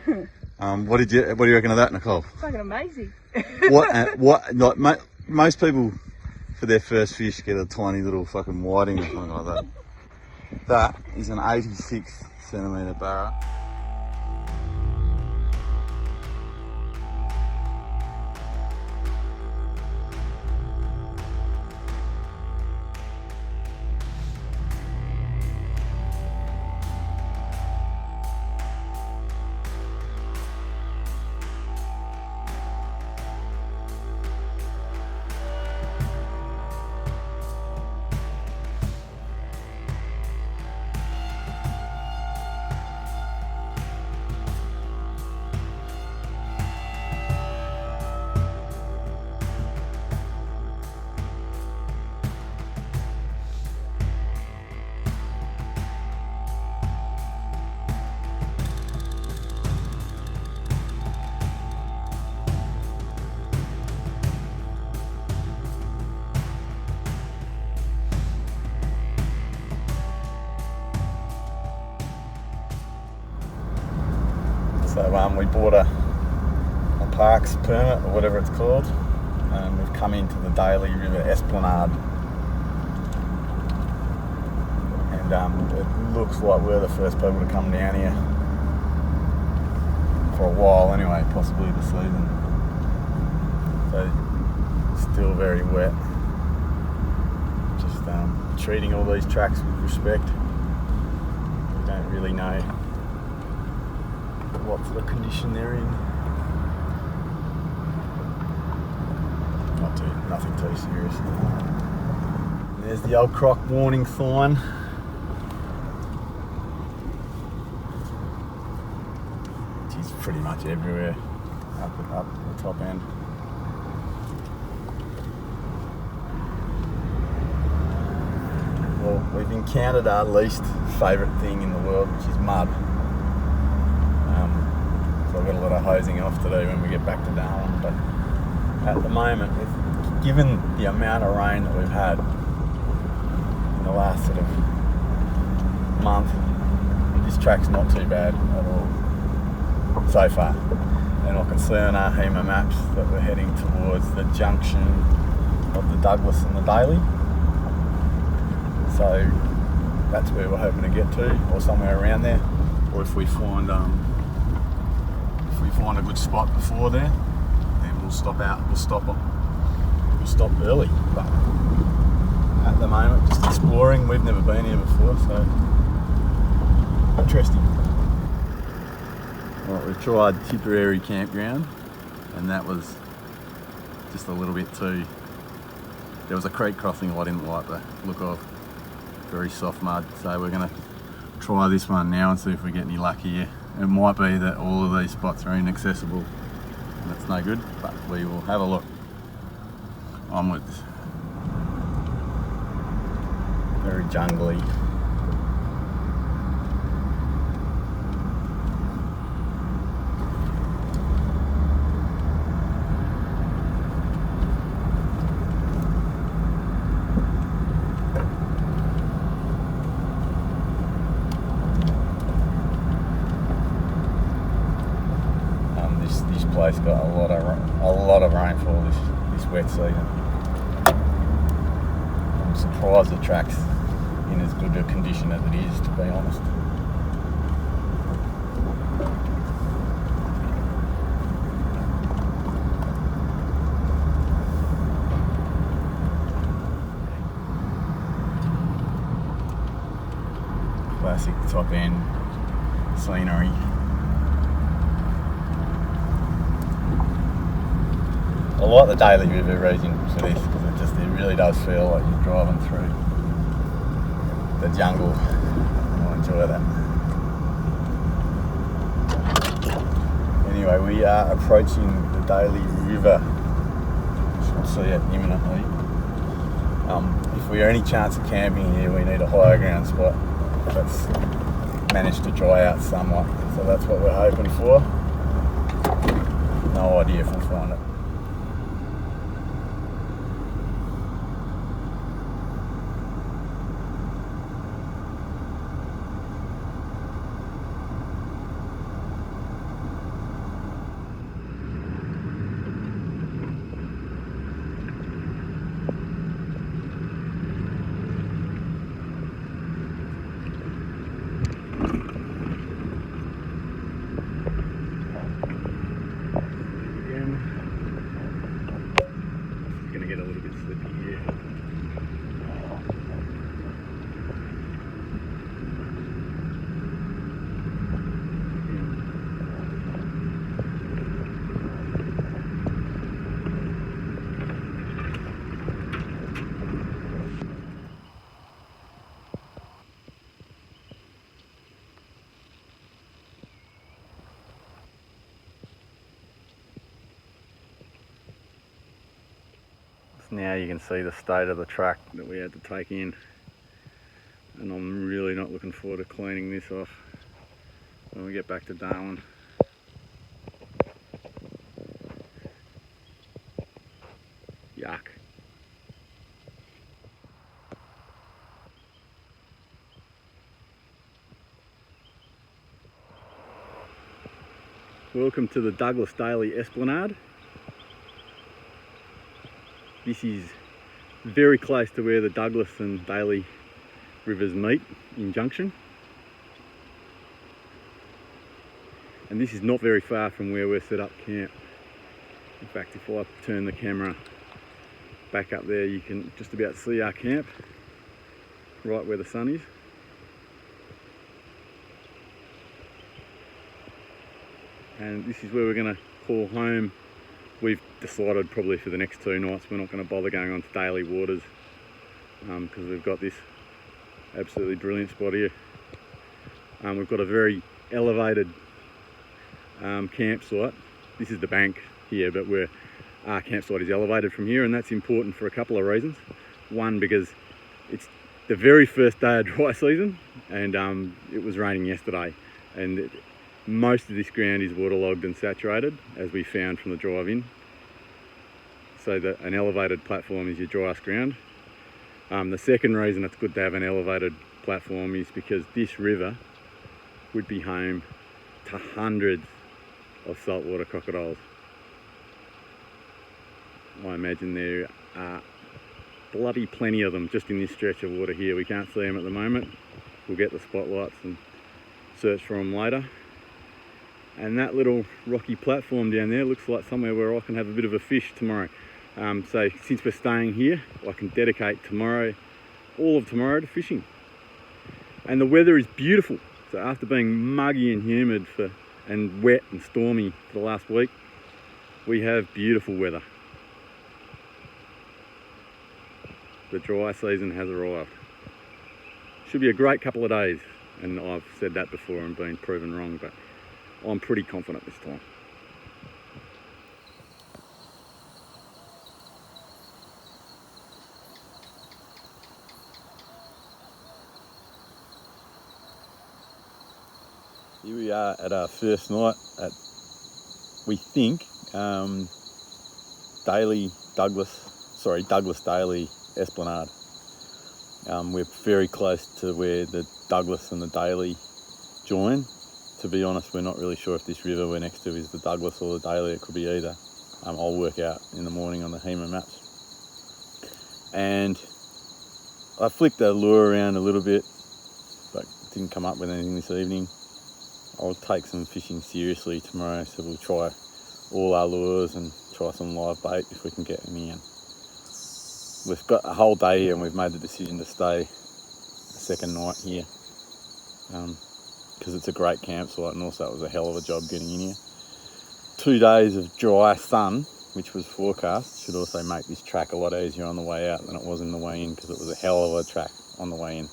What do you reckon of that, Nicole? Fucking amazing. Like most people for their first fish get a tiny little fucking whiting or something like that. That is an 86 centimetre Barra. So we bought a parks permit or whatever it's called, and we've come into the Daly River Esplanade, and it looks like we're the first people to come down here for a while anyway, possibly the season. So still very wet. Just treating all these tracks with respect. We don't really know what sort of condition they're in. Nothing too serious. There's the old croc warning sign. She's pretty much everywhere up the top end. Well, we've encountered our least favourite thing in the world, which is mud. So I've got a lot of hosing off to do when we get back to Darwin, but at the moment, given the amount of rain that we've had in the last sort of month, this track's not too bad at all so far. And I can see on our HEMA maps that we're heading towards the junction of the Douglas and the Daly. So that's where we're hoping to get to, or somewhere around there. Or if we find a good spot before there, then we'll stop early. But at the moment, just exploring. We've never been here before, so interesting. Right, we've tried Tipperary Campground, and that was just a little bit too. There was a creek crossing I didn't like the look of. Very soft mud, so we're going to try this one now and see if we get any luck here. It might be that all of these spots are inaccessible, and that's no good, but we will have a look. Onwards. Very jungly. This place got a lot of rainfall this wet season. I'm surprised the track's in as good a condition as it is, to be honest. Classic top end scenery. I like the Daly River region for this because it really does feel like you're driving through the jungle. I enjoy that. Anyway, we are approaching the Daly River. Should see it imminently. If we are any chance of camping here, we need a higher ground spot that's managed to dry out somewhat. So that's what we're hoping for. No idea if we'll find it. Now you can see the state of the track that we had to take in, and I'm really not looking forward to cleaning this off when we get back to Darwin. Yuck. Welcome to the Douglas-Daly Esplanade. This is very close to where the Douglas and Daly rivers meet in junction. And this is not very far from where we're set up camp. In fact, if I turn the camera back up there, you can just about see our camp, right where the sun is. And this is where we're going to call home. We've decided probably for the next 2 nights we're not going to bother going on to Daly waters because we've got this absolutely brilliant spot here. We've got a very elevated campsite. This is the bank here, but our campsite is elevated from here, and that's important for a couple of reasons. One, because it's the very first day of dry season, and it was raining yesterday, and most of this ground is waterlogged and saturated, as we found from the drive-in. So that an elevated platform is your driest ground. The second reason it's good to have an elevated platform is because this river would be home to hundreds of saltwater crocodiles. I imagine there are bloody plenty of them just in this stretch of water here. We can't see them at the moment. We'll get the spotlights and search for them later. And that little rocky platform down there looks like somewhere where I can have a bit of a fish tomorrow. So since we're staying here, I can dedicate tomorrow, all of tomorrow, to fishing. And the weather is beautiful. So after being muggy and humid and wet and stormy for the last week, we have beautiful weather. The dry season has arrived. Should be a great couple of days, and I've said that before and been proven wrong, but I'm pretty confident this time. Here we are at our first night at, we think, Douglas-Daly Esplanade. We're very close to where the Douglas and the Daly join. To be honest, we're not really sure if this river we're next to is the Douglas or the Daly. It could be either. I'll work out in the morning on the HEMA maps. And I flicked the lure around a little bit, but didn't come up with anything this evening. I'll take some fishing seriously tomorrow, so we'll try all our lures and try some live bait if we can get any in. We've got a whole day here and we've made the decision to stay the second night here. Because it's a great campsite, and also it was a hell of a job getting in here. 2 days of dry sun, which was forecast, should also make this track a lot easier on the way out than it was in the way in, because it was a hell of a track on the way in.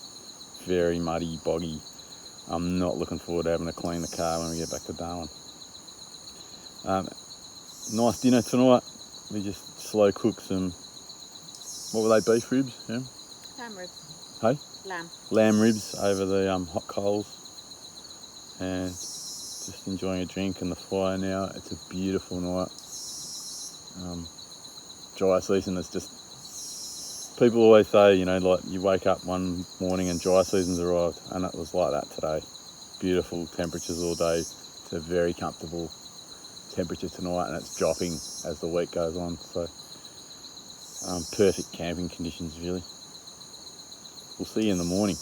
Very muddy, boggy. I'm not looking forward to having to clean the car when we get back to Darwin. Nice dinner tonight. We just slow cooked some, what were they, beef ribs? Yeah? Lamb ribs. Hey? Lamb. Lamb ribs over the hot coals. And just enjoying a drink and the fire now. It's a beautiful night. Dry season is just, people always say, you know, like you wake up one morning and dry season's arrived, and it was like that today. Beautiful temperatures all day. It's a very comfortable temperature tonight, and it's dropping as the week goes on. So perfect camping conditions, really. We'll see you in the morning.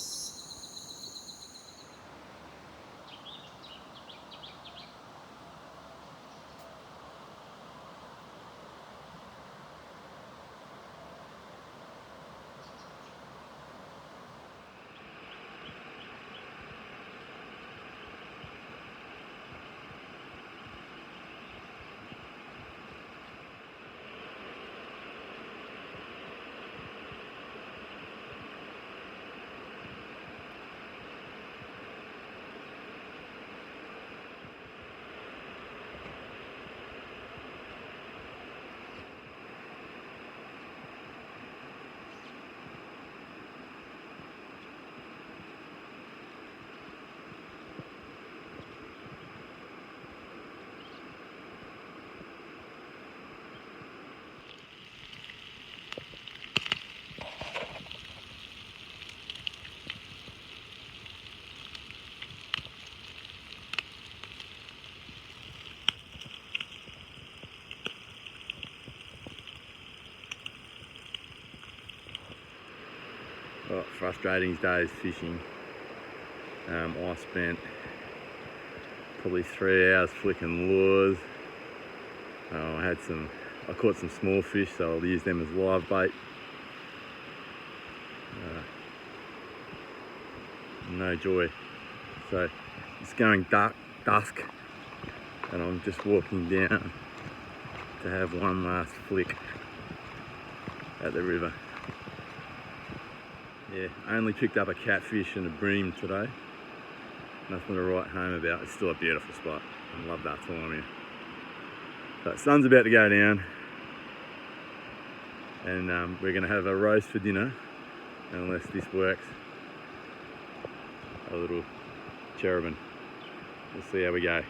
frustrating days fishing. I spent probably 3 hours flicking lures. I caught some small fish, so I'll use them as live bait. No joy. So it's going dusk, and I'm just walking down to have one last flick at the river. Yeah, I only picked up a catfish and a bream today. Nothing to write home about. It's still a beautiful spot. I love that time here. So the sun's about to go down, and we're going to have a roast for dinner, unless this works. A little cherubim. We'll see how we go.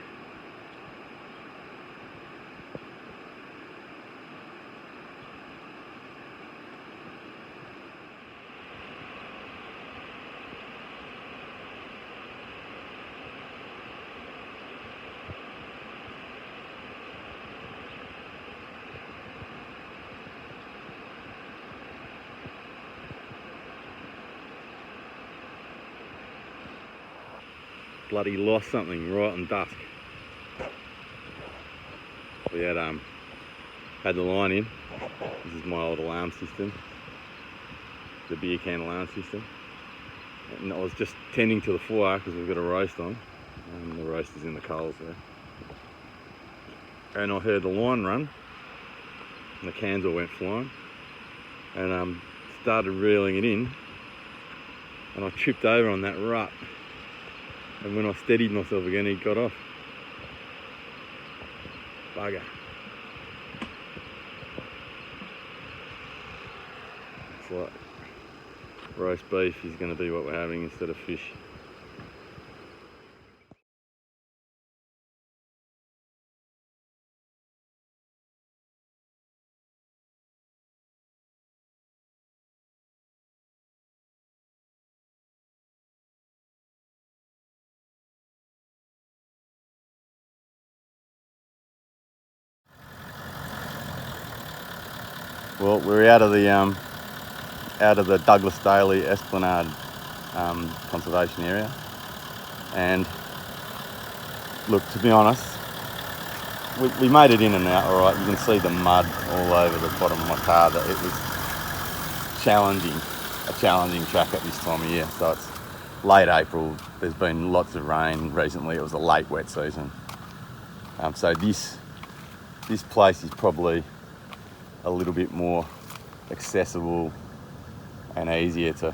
Bloody lost something right in dusk. We had the line in. This is my old alarm system, the beer can alarm system, and I was just tending to the fire because we've got a roast on, and the roast is in the coals there. And I heard the line run, and the cans all went flying, and started reeling it in, and I tripped over on that rut. And when I steadied myself again, he got off. Bugger. It's like roast beef is going to be what we're having instead of fish. Well, we're out of the Douglas-Daly Esplanade conservation area, and look, to be honest, we made it in and out all right. You can see the mud all over the bottom of my car. That it was a challenging track at this time of year. So it's late April. There's been lots of rain recently. It was a late wet season. So this place is probably a little bit more accessible and easier to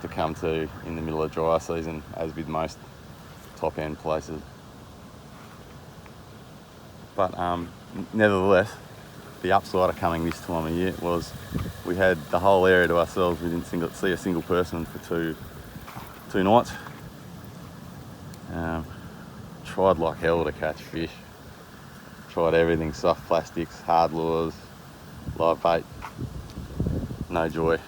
come to in the middle of dry season, as with most top end places. But nevertheless, the upside of coming this time of year was we had the whole area to ourselves. We didn't see a single person for two nights. Tried like hell to catch fish. Tried everything: soft plastics, hard lures, live bait. No joy.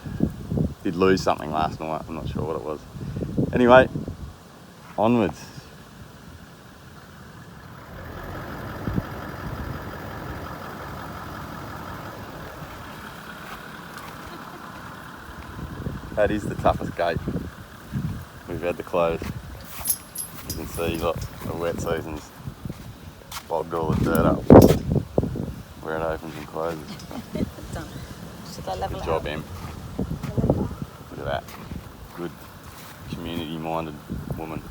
Did lose something last night. I'm not sure what it was. Anyway, onwards. That is the toughest gate we've had to close. You can see look, the wet season's bogged all the dirt up where it opens and closes. Done. Should I level Good it job, out? Em. Look at that. Good community-minded woman.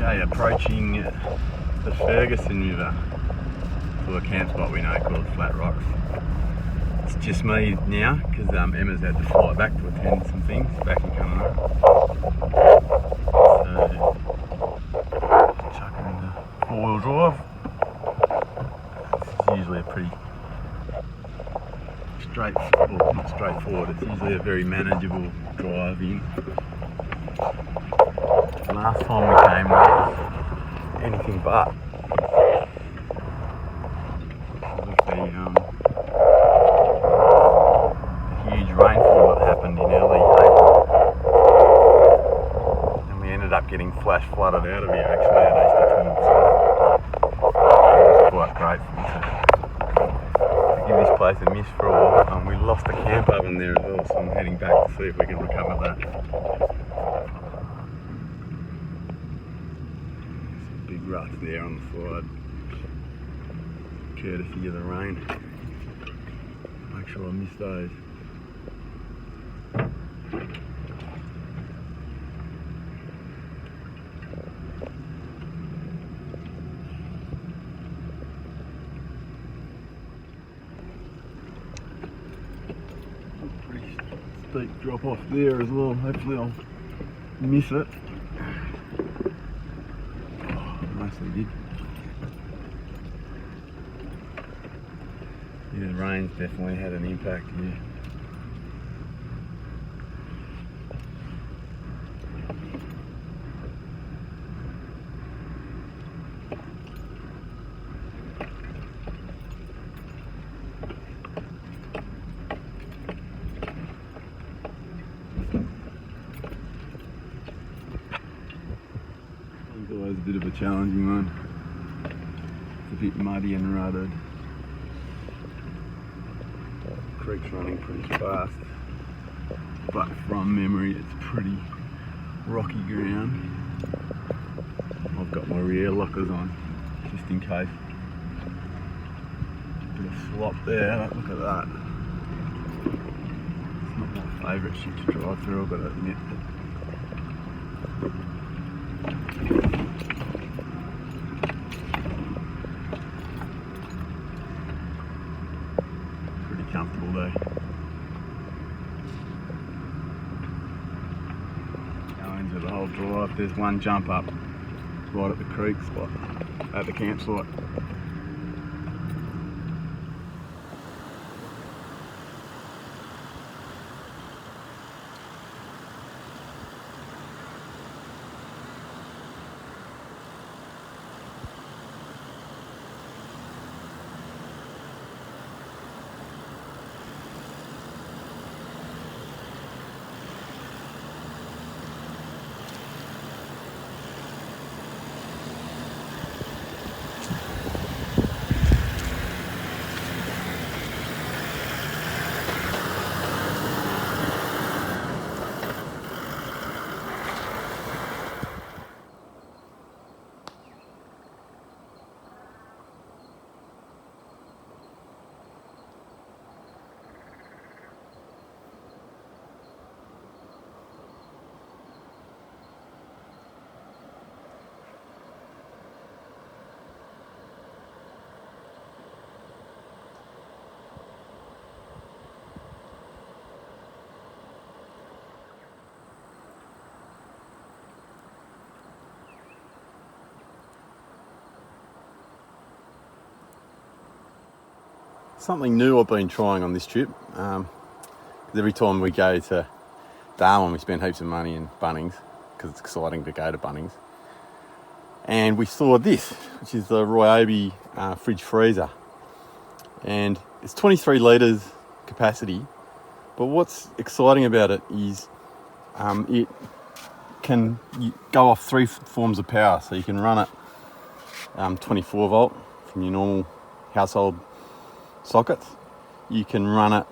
Okay, approaching the Fergusson River to a camp spot we know called Flat Rocks. It's just me now because Emma's had to fly back to attend some things back in Canada. So, chuck her in the four-wheel drive. This is usually a pretty not straightforward, it's usually a very manageable drive in. Last time we came there was anything but. The huge rainfall that happened in early April. And we ended up getting flash flooded out of here actually at Easter time. So I was quite grateful to give this place a miss for a while. We lost the camp oven there as well, so I'm heading back to see if we can recover that. Some big ruts there on the side, courtesy of the rain. Make sure I miss those. Pretty steep drop off there as well. Hopefully I'll miss it. Oh, mostly did. Yeah, the rain's definitely had an impact here. It's always a bit of a challenging one. It's a bit muddy and rutted. Creek's running pretty fast, but from memory it's pretty rocky ground. I've got my rear lockers on just in case. Bit of slop there, look at that. It's not my favourite shit to drive through, I've got to admit. Comfortable though. Going into the whole drive, there's one jump up right at the creek spot, at the campsite. Something new I've been trying on this trip. Every time we go to Darwin, we spend heaps of money in Bunnings because it's exciting to go to Bunnings. And we saw this, which is the Ryobi fridge freezer. And it's 23 litres capacity. But what's exciting about it is it can go off three forms of power. So you can run it 24 volt from your normal household sockets. You can run it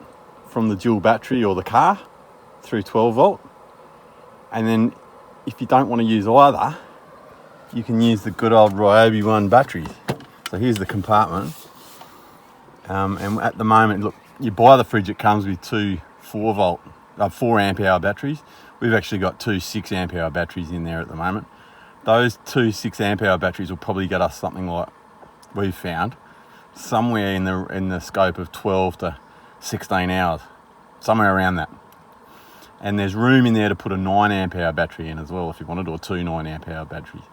from the dual battery or the car through 12 volt. And then if you don't want to use either, you can use the good old Ryobi 1 batteries. So here's the compartment. And at the moment, look, you buy the fridge, it comes with two 4 amp hour batteries. We've actually got two 6 amp hour batteries in there at the moment. those two 6 amp hour batteries will probably get us something like we've found, somewhere in the scope of 12 to 16 hours, somewhere around that. And there's room in there to put a 9 amp hour battery in as well if you wanted, or 2 9 amp hour batteries.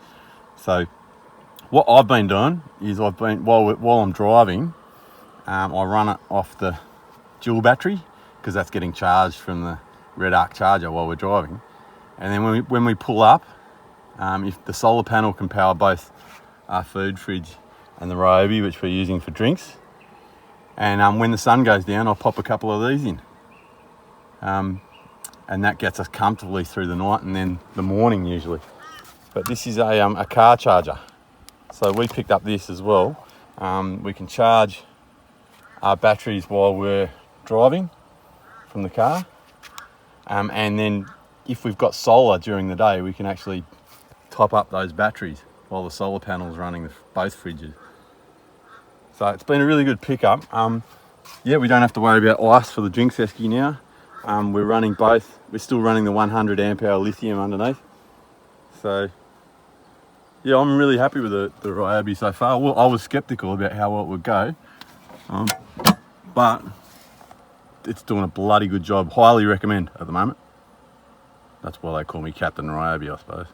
So what I've been doing is while I'm driving, I run it off the dual battery, because that's getting charged from the red arc charger while we're driving. And then when we pull up, if the solar panel can power both our food fridge and the Ryobi, which we're using for drinks, and when the sun goes down, I'll pop a couple of these in. And that gets us comfortably through the night and then the morning usually. But this is a car charger. So we picked up this as well. We can charge our batteries while we're driving from the car. And then if we've got solar during the day, we can actually top up those batteries while the solar panel's running both fridges. So it's been a really good pickup. Yeah, we don't have to worry about ice for the drinks esky now. We're running both. We're still running the 100 amp hour lithium underneath. So yeah, I'm really happy with the Ryobi so far. Well, I was skeptical about how well it would go, but it's doing a bloody good job. Highly recommend at the moment. That's why they call me Captain Ryobi, I suppose.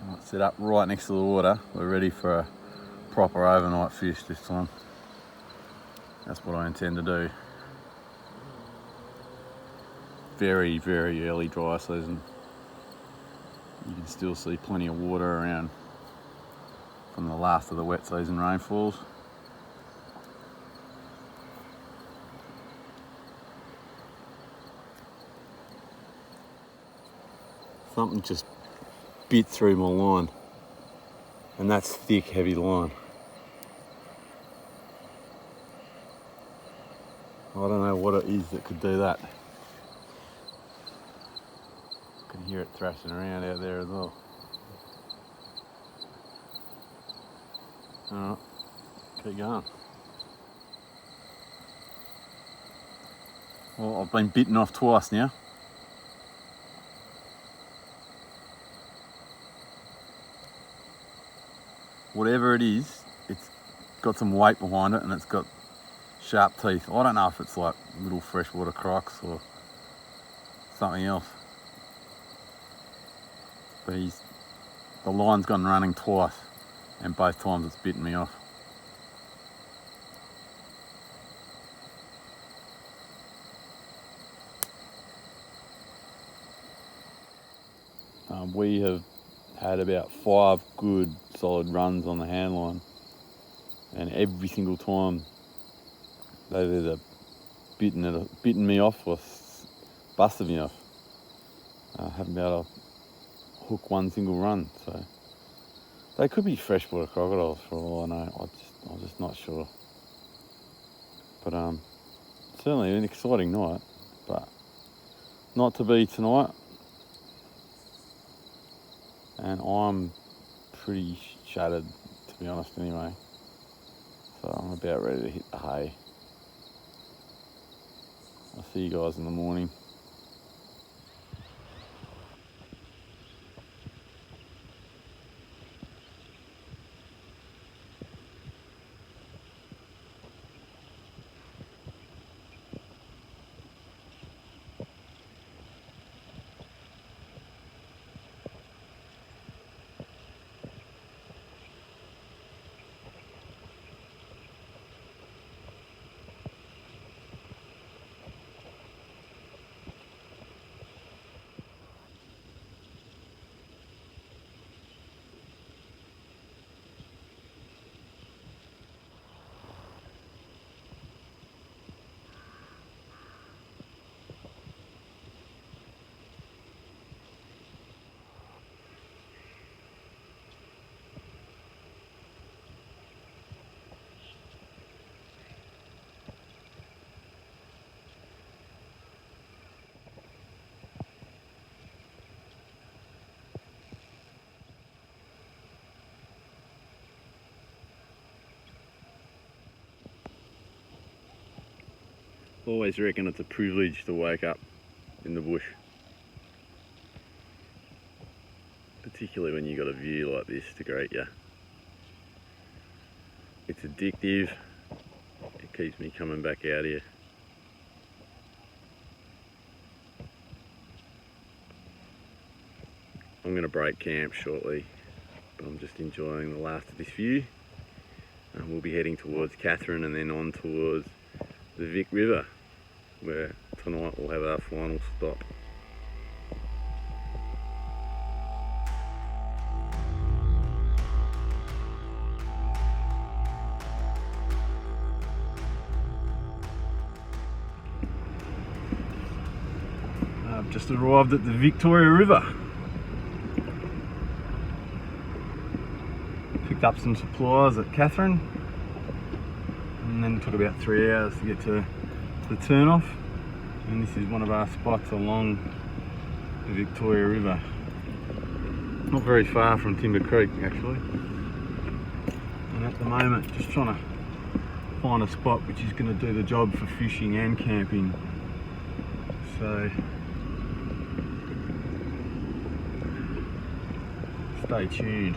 Right, set up right next to the water. We're ready for a proper overnight fish this time. That's what I intend to do. Very, very early dry season. You can still see plenty of water around from the last of the wet season rainfalls. Something just bit through my line, and that's thick, heavy line. I don't know what it is that could do that. I can hear it thrashing around out there as well. Alright, keep going. Well, I've been bitten off twice now. Whatever it is, it's got some weight behind it and it's got sharp teeth. I don't know if it's like little freshwater crocs or something else. But the line's gone running twice and both times it's bitten me off. We have had about 5 good solid runs on the hand line, and every single time they've either bitten me off or busted me off. I haven't been able to hook one single run, so they could be freshwater crocodiles for all I know. I'm just not sure. But certainly an exciting night, but not to be tonight. And I'm pretty shattered, to be honest, anyway. So I'm about ready to hit the hay. I'll see you guys in the morning. Always reckon it's a privilege to wake up in the bush. Particularly when you've got a view like this to greet you. It's addictive. It keeps me coming back out here. I'm going to break camp shortly, but I'm just enjoying the last of this view. And we'll be heading towards Catherine and then on towards the Vic River, where tonight we'll have our final stop. I've just arrived at the Victoria River. Picked up some supplies at Catherine, and then it took about 3 hours to get to the turn-off. And this is one of our spots along the Victoria River. Not very far from Timber Creek, actually. And at the moment, just trying to find a spot which is going to do the job for fishing and camping. So stay tuned.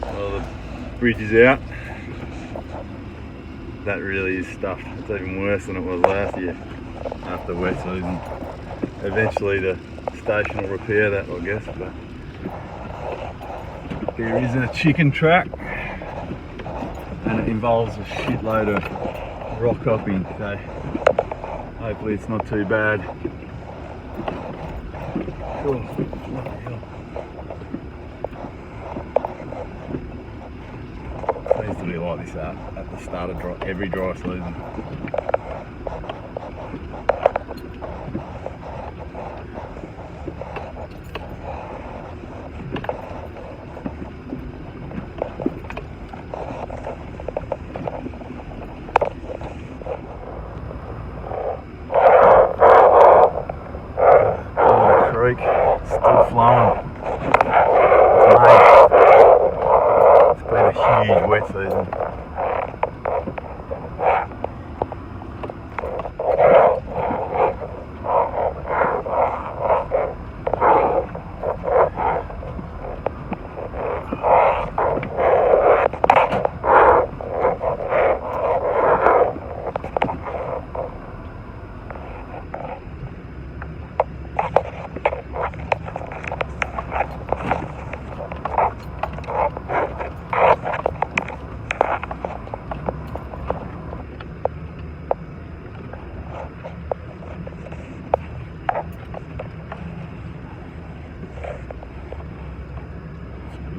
Well, the bridge is out. That really is stuffed. It's even worse than it was last year after wet season. Eventually the station will repair that, I guess, but there is a chicken track and it involves a shitload of rock hopping, so hopefully it's not too bad. Oh, bloody hell. Seems to be like this at the start of every dry season. Creek still flowing. It's been a huge wet season.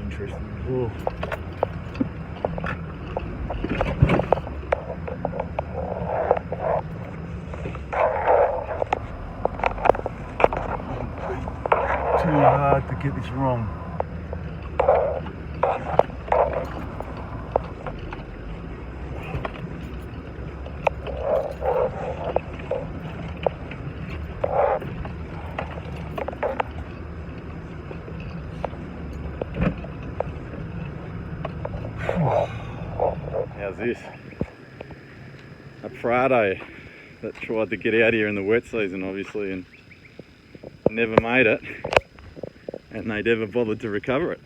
Interesting. Whoa. Too hard to get this wrong. How's this? A Prado that tried to get out here in the wet season, obviously, and never made it, and they never bothered to recover it.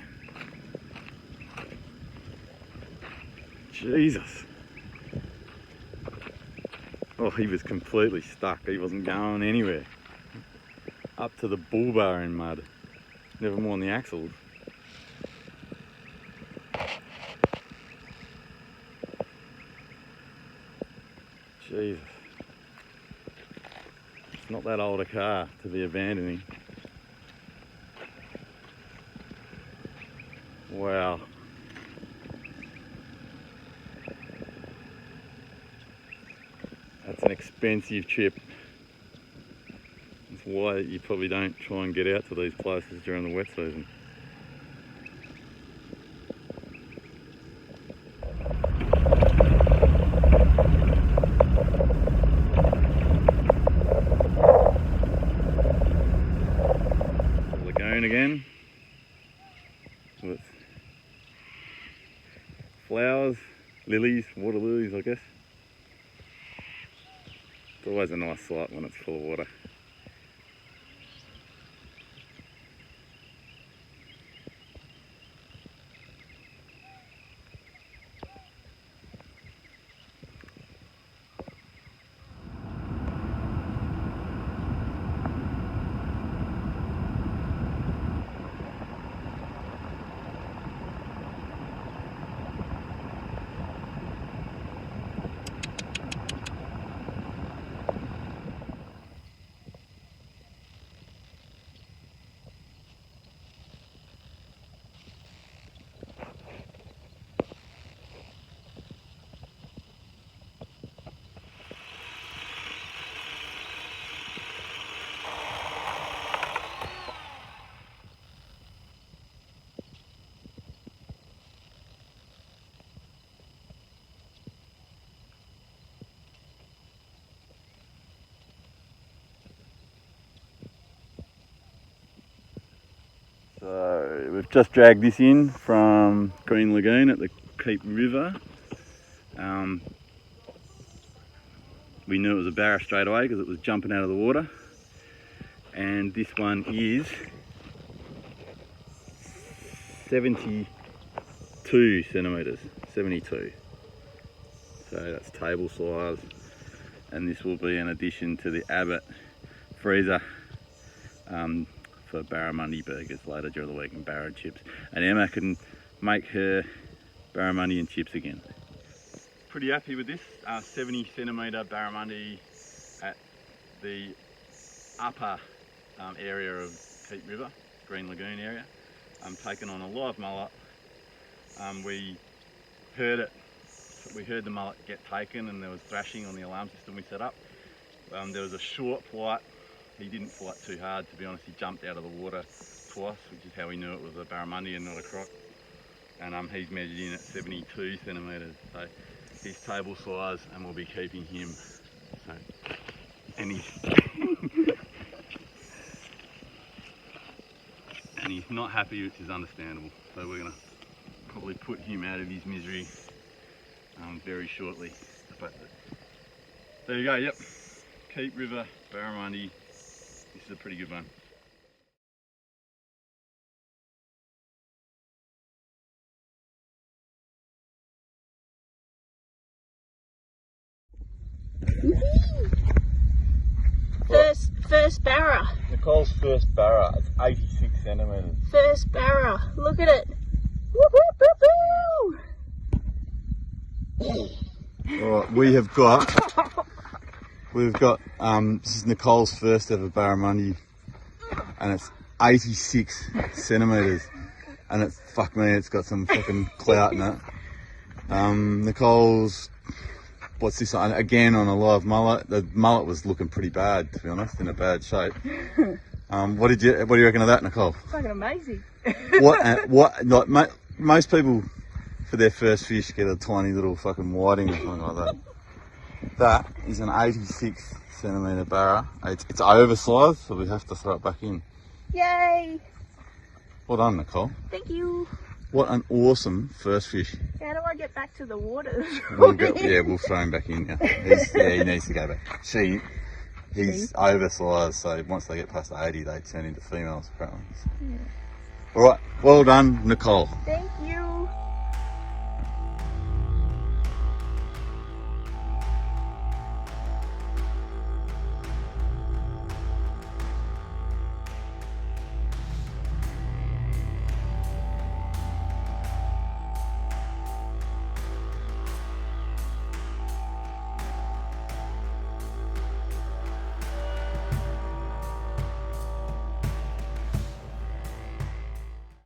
Jesus. Oh, he was completely stuck. He wasn't going anywhere. Up to the bull bar in mud. Never mind the axles. Jesus. It's not that old a car to be abandoning. Wow. That's an expensive trip. That's why you probably don't try and get out to these places during the wet season. Lagoon again with flowers, lilies, water lilies, I guess. It's always a nice sight when it's full of water. So we've just dragged this in from Green Lagoon at the Keep River. We knew it was a Barra straight away because it was jumping out of the water. And this one is 72 centimetres, 72. So that's table size. And this will be an addition to the Abbott freezer for Barramundi burgers later during the week and Barra chips. And Emma can make her Barramundi and chips again. Pretty happy with this 70 centimetre Barramundi at the upper area of Keep River, Green Lagoon area. Taken on a live mullet. We heard the mullet get taken and there was thrashing on the alarm system we set up. There was a short flight. He didn't fight too hard, to be honest. He jumped out of the water twice, which is how we knew it was a Barramundi and not a croc. And he's measured in at 72 centimetres, so he's table size, and we'll be keeping him. So, and he's and he's not happy, which is understandable. So we're gonna probably put him out of his misery very shortly. But there you go. Yep, Keep River Barramundi. This is a pretty good one. First Barra. Nicole's first Barra. It's 86 centimetres. First Barra. Look at it. Whoop, whoop, whoop, whoop. Alright, we've got this is Nicole's first ever Barramundi, and it's 86 centimetres, and it's, fuck me, it's got some fucking clout in it. Nicole's, what's this one? Again on a live mullet. The mullet was looking pretty bad, to be honest, in a bad shape. What do you reckon of that, Nicole? Fucking amazing. Most people for their first fish get a tiny little fucking whiting or something like that. That is an 86 centimetre Barra. It's oversized, so we have to throw it back in. Yay! Well done, Nicole. Thank you. What an awesome first fish. How do I get back to the water? We'll throw him back in now. He needs to go back. He's oversized, so once they get past 80, they turn into females apparently. Yeah. All right, well done, Nicole. Thank you.